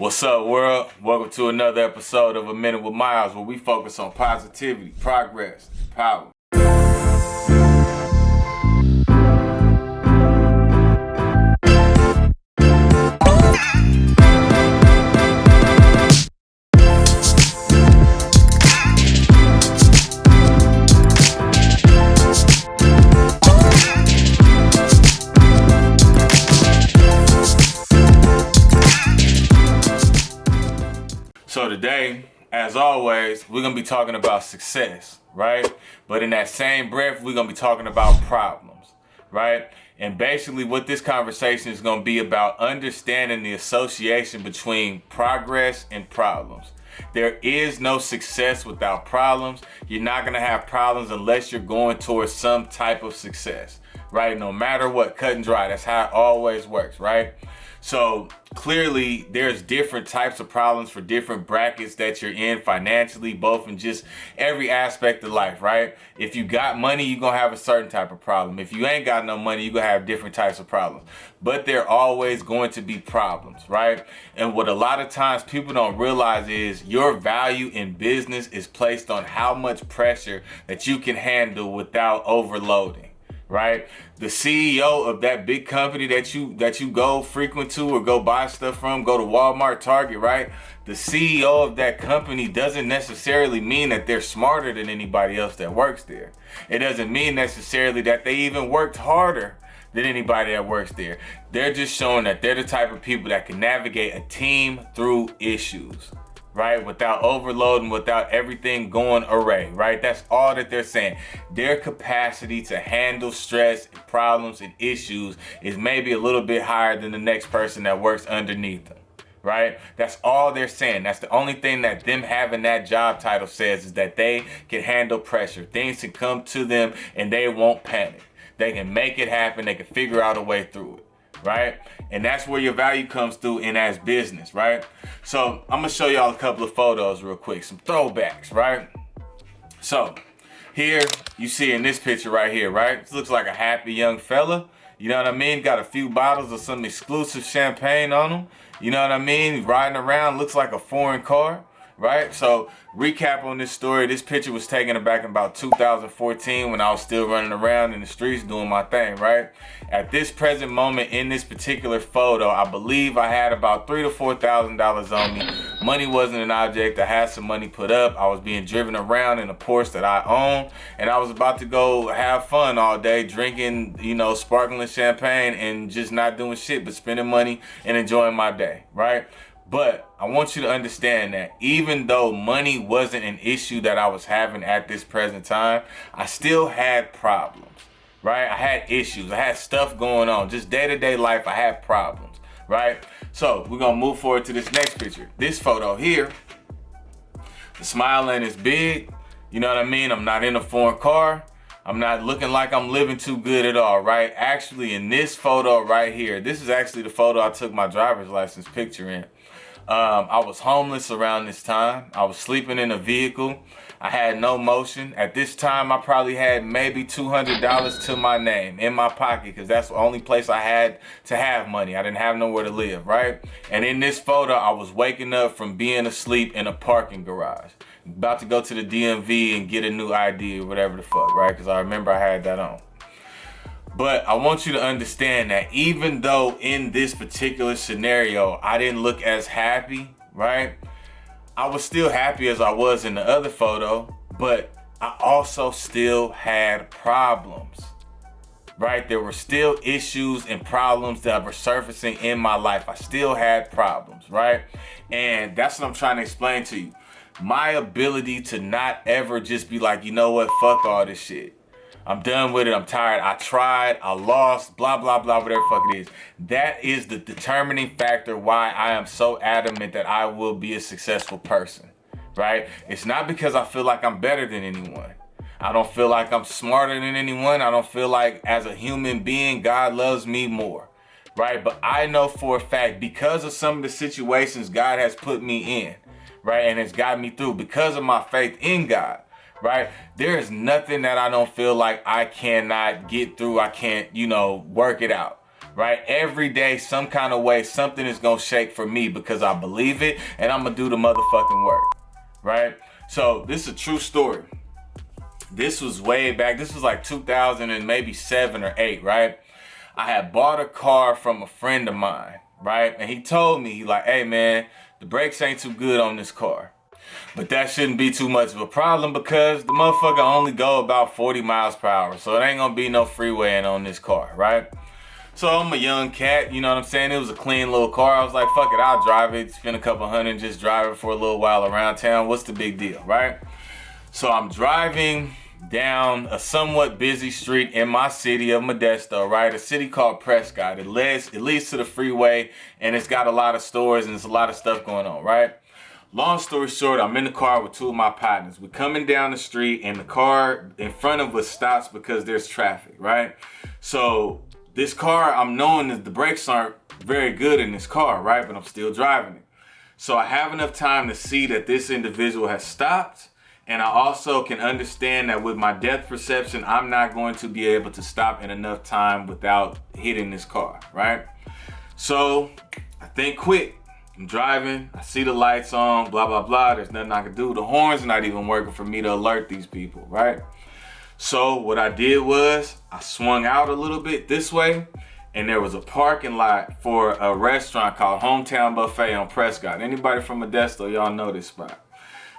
What's up, world? Welcome to another episode of A Minute with Miles, where we focus on positivity, progress, power. So today, as always, we're going to be talking about success, right? But in that same breath, we're going to be talking about problems, right? And basically what this conversation is going to be about understanding the association between progress and problems. There is no success without problems. You're not going to have problems unless you're going towards some type of success, right? No matter what, cut and dry. That's how it always works, right? So clearly there's different types of problems for different brackets that you're in financially, both in just every aspect of life, right? If you got money, you're going to have a certain type of problem. If you ain't got no money, you're going to have different types of problems. But there are always going to be problems, right? And what a lot of times people don't realize is your value in business is placed on how much pressure that you can handle without overloading. Right? The CEO of that big company that you go frequent to or go buy stuff from, go to Walmart, Target, right? The CEO of that company doesn't necessarily mean that they're smarter than anybody else that works there. It doesn't mean necessarily that they even worked harder than anybody that works there. They're just showing that they're the type of people that can navigate a team through issues, right? Without overloading, without everything going array, right? That's all that they're saying. Their capacity to handle stress, problems, and issues is maybe a little bit higher than the next person that works underneath them, right? That's all they're saying. That's the only thing that them having that job title says, is that they can handle pressure. Things can come to them and they won't panic. They can make it happen. They can figure out a way through it. Right? And that's where your value comes through in as business, right? So I'm gonna show y'all a couple of photos real quick, some throwbacks, right? So here you see in this picture right here, right? This looks like a happy young fella. You know what I mean? Got a few bottles of some exclusive champagne on him. You know what I mean? Riding around, looks like a foreign car, right? So recap on this story. This picture was taken back in about 2014 when I was still running around in the streets doing my thing, right? At this present moment in this particular photo, I believe I had about $3,000 to $4,000 on me. Money wasn't an object. I had some money put up. I was being driven around in a Porsche that I own, and I was about to go have fun all day, drinking, you know, sparkling champagne and just not doing shit but spending money and enjoying my day, right? But I want you to understand that even though money wasn't an issue that I was having at this present time, I still had problems, right? I had issues. I had stuff going on. Just day-to-day life, I had problems, right? So we're going to move forward to this next picture. This photo here, the smile ain't as big. You know what I mean? I'm not in a foreign car. I'm not looking like I'm living too good at all, right? Actually, in this photo right here, this is actually the photo I took my driver's license picture in. I was homeless around this time. I was sleeping in a vehicle. I had no motion. At this time, I probably had maybe $200 to my name in my pocket, because that's the only place I had to have money. I didn't have nowhere to live, right? And in this photo, I was waking up from being asleep in a parking garage, about to go to the DMV and get a new ID or whatever the fuck, right? Because I remember I had that on. But I want you to understand that even though in this particular scenario, I didn't look as happy, right? I was still happy as I was in the other photo, but I also still had problems, right? There were still issues and problems that were surfacing in my life. I still had problems, right? And that's what I'm trying to explain to you. My ability to not ever just be like, you know what, fuck all this shit. I'm done with it. I'm tired. I tried. I lost. Blah, blah, blah, whatever the fuck it is. That is the determining factor why I am so adamant that I will be a successful person, right? It's not because I feel like I'm better than anyone. I don't feel like I'm smarter than anyone. I don't feel like as a human being, God loves me more, right? But I know for a fact, because of some of the situations God has put me in, right, and has gotten me through, because of my faith in God, right? There is nothing that I don't feel like I cannot get through. I can't, work it out, right? Every day, some kind of way, something is gonna shake for me because I believe it, and I'm gonna do the motherfucking work, right? So this is a true story. This was way back. This was like 2000 and maybe 7 or 8, right? I had bought a car from a friend of mine, right? And he told me, he like, hey man, the brakes ain't too good on this car. But that shouldn't be too much of a problem because the motherfucker only go about 40 miles per hour. So it ain't gonna be no freewaying on this car, right? So I'm a young cat, you know what I'm saying? It was a clean little car. I was like, fuck it, I'll drive it. Spend a couple hundred, just drive it for a little while around town. What's the big deal, right? So I'm driving down a somewhat busy street in my city of Modesto, right? A city called Prescott. It leads to the freeway, and it's got a lot of stores and there's a lot of stuff going on, right? Long story short, I'm in the car with two of my partners. We're coming down the street and the car in front of us stops because there's traffic, right? So this car, I'm knowing that the brakes aren't very good in this car, right? But I'm still driving it. So I have enough time to see that this individual has stopped. And I also can understand that with my depth perception, I'm not going to be able to stop in enough time without hitting this car, right? So I think quick. I'm driving, I see the lights on, blah, blah, blah. There's nothing I can do. The horn's not even working for me to alert these people, right? So what I did was I swung out a little bit this way, and there was a parking lot for a restaurant called Hometown Buffet on Prescott. Anybody from Modesto, y'all know this spot.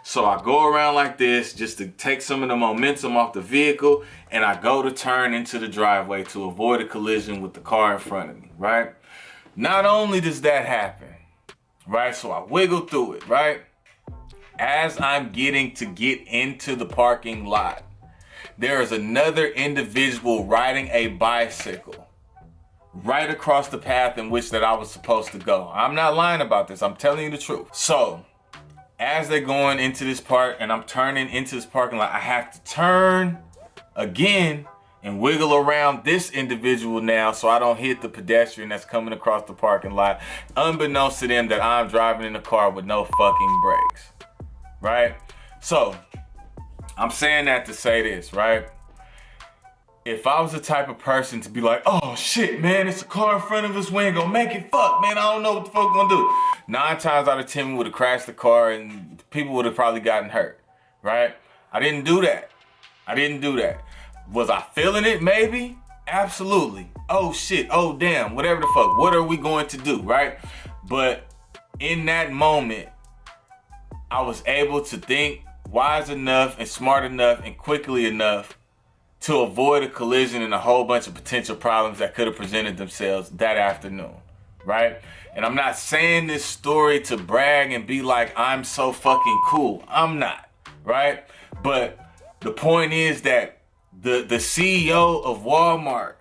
So I go around like this just to take some of the momentum off the vehicle, and I go to turn into the driveway to avoid a collision with the car in front of me, right? Not only does that happen, right? So I wiggle through it, right? As I'm getting into the parking lot, there is another individual riding a bicycle right across the path in which that I was supposed to go. I'm not lying about this. I'm telling you the truth. So as they're going into this park and I'm turning into this parking lot, I have to turn again and wiggle around this individual now so I don't hit the pedestrian that's coming across the parking lot, unbeknownst to them that I'm driving in a car with no fucking brakes, right? So I'm saying that to say this, right? If I was the type of person to be like, oh shit, man, it's a car in front of us, we ain't gonna make it, fuck, man, I don't know what the fuck we're gonna do. 9 times out of 10, we would have crashed the car and people would have probably gotten hurt, right? I didn't do that. Was I feeling it? Maybe. Absolutely. Oh shit. Oh damn. Whatever the fuck. What are we going to do? Right? But in that moment, I was able to think wise enough and smart enough and quickly enough to avoid a collision and a whole bunch of potential problems that could have presented themselves that afternoon. Right? And I'm not saying this story to brag and be like, I'm so fucking cool. I'm not. Right? But the point is that the CEO of Walmart,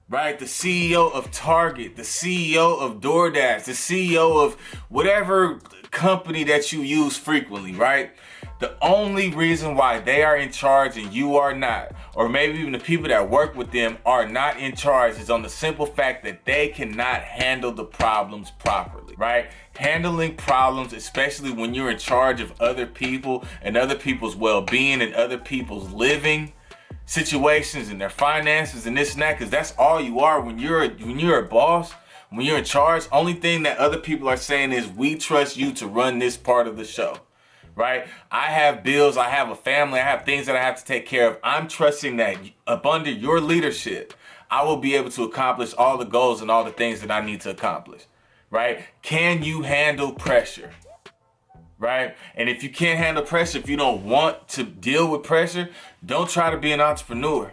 right? The CEO of Target, the CEO of DoorDash, the CEO of whatever company that you use frequently, right? The only reason why they are in charge and you are not, or maybe even the people that work with them are not in charge, is on the simple fact that they cannot handle the problems properly, right? Handling problems, especially when you're in charge of other people and other people's well-being and other people's living situations and their finances and this and that, because that's all you are when you're a boss, when you're in charge. Only thing that other people are saying is, we trust you to run this part of the show, right? I have bills, I have a family, I have things that I have to take care of. I'm trusting that up under your leadership, I will be able to accomplish all the goals and all the things that I need to accomplish, right? Can you handle pressure? Right? And if you can't handle pressure, if you don't want to deal with pressure, don't try to be an entrepreneur.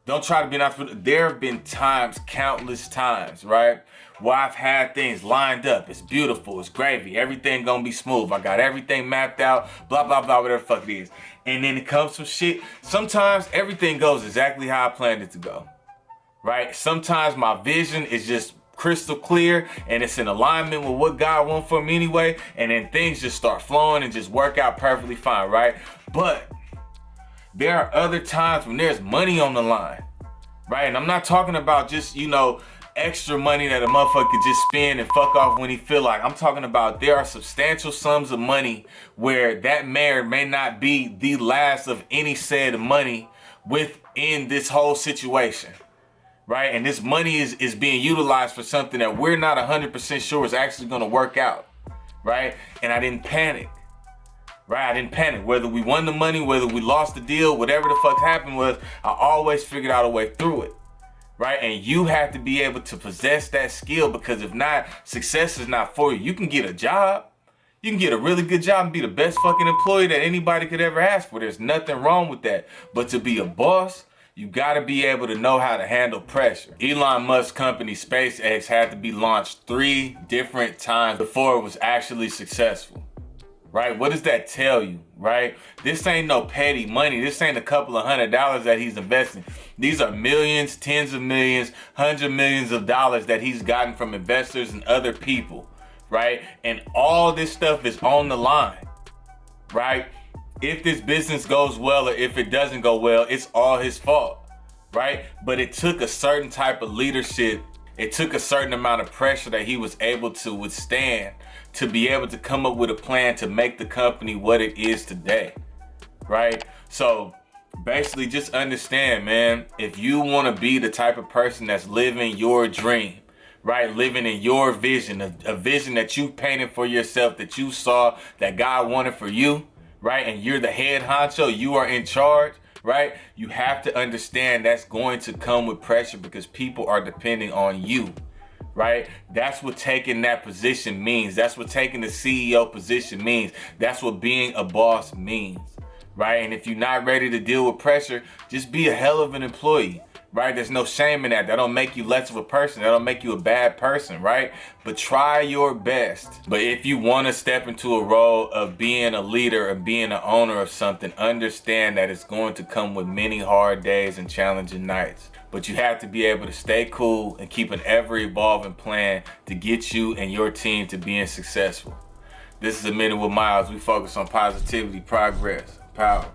Don't try to be an entrepreneur. There have been times, countless times, right, where I've had things lined up. It's beautiful. It's gravy. Everything gonna be smooth. I got everything mapped out, blah, blah, blah, whatever the fuck it is. And then it comes some shit. Sometimes everything goes exactly how I planned it to go, right? Sometimes my vision is just crystal clear and it's in alignment with what God wants for me anyway, and then things just start flowing and just work out perfectly fine, right? But there are other times when there's money on the line, right? And I'm not talking about just, extra money that a motherfucker could just spend and fuck off when he feel like. I'm talking about there are substantial sums of money where that may or may not be the last of any said money within this whole situation, right? And this money is being utilized for something that we're not 100% sure is actually going to work out, right? And I didn't panic, right? I didn't panic. Whether we won the money, whether we lost the deal, whatever the fuck happened was, I always figured out a way through it, right? And you have to be able to possess that skill, because if not, success is not for you. You can get a job. You can get a really good job and be the best fucking employee that anybody could ever ask for. There's nothing wrong with that. But to be a boss, you gotta be able to know how to handle pressure. Elon Musk's company, SpaceX, had to be launched 3 different times before it was actually successful, right? What does that tell you, right? This ain't no petty money. This ain't a couple of $100 that he's investing. These are millions, tens of millions, hundreds of millions of dollars that he's gotten from investors and other people, right? And all this stuff is on the line, right? If this business goes well or if it doesn't go well, it's all his fault, right? But it took a certain type of leadership. It took a certain amount of pressure that he was able to withstand to be able to come up with a plan to make the company what it is today, right? So basically just understand, man, if you want to be the type of person that's living your dream, right? Living in your vision, a vision that you painted for yourself, that you saw, that God wanted for you, right? And you're the head honcho, you are in charge, right? You have to understand that's going to come with pressure because people are depending on you, right? That's what taking that position means. That's what taking the CEO position means. That's what being a boss means, right? And if you're not ready to deal with pressure, just be a hell of an employee, right? There's no shame in that. That don't make you less of a person. That don't make you a bad person, right? But try your best. But if you want to step into a role of being a leader and being an owner of something, understand that it's going to come with many hard days and challenging nights. But you have to be able to stay cool and keep an ever-evolving plan to get you and your team to being successful. This is A Minute with Miles. We focus on positivity, progress, power.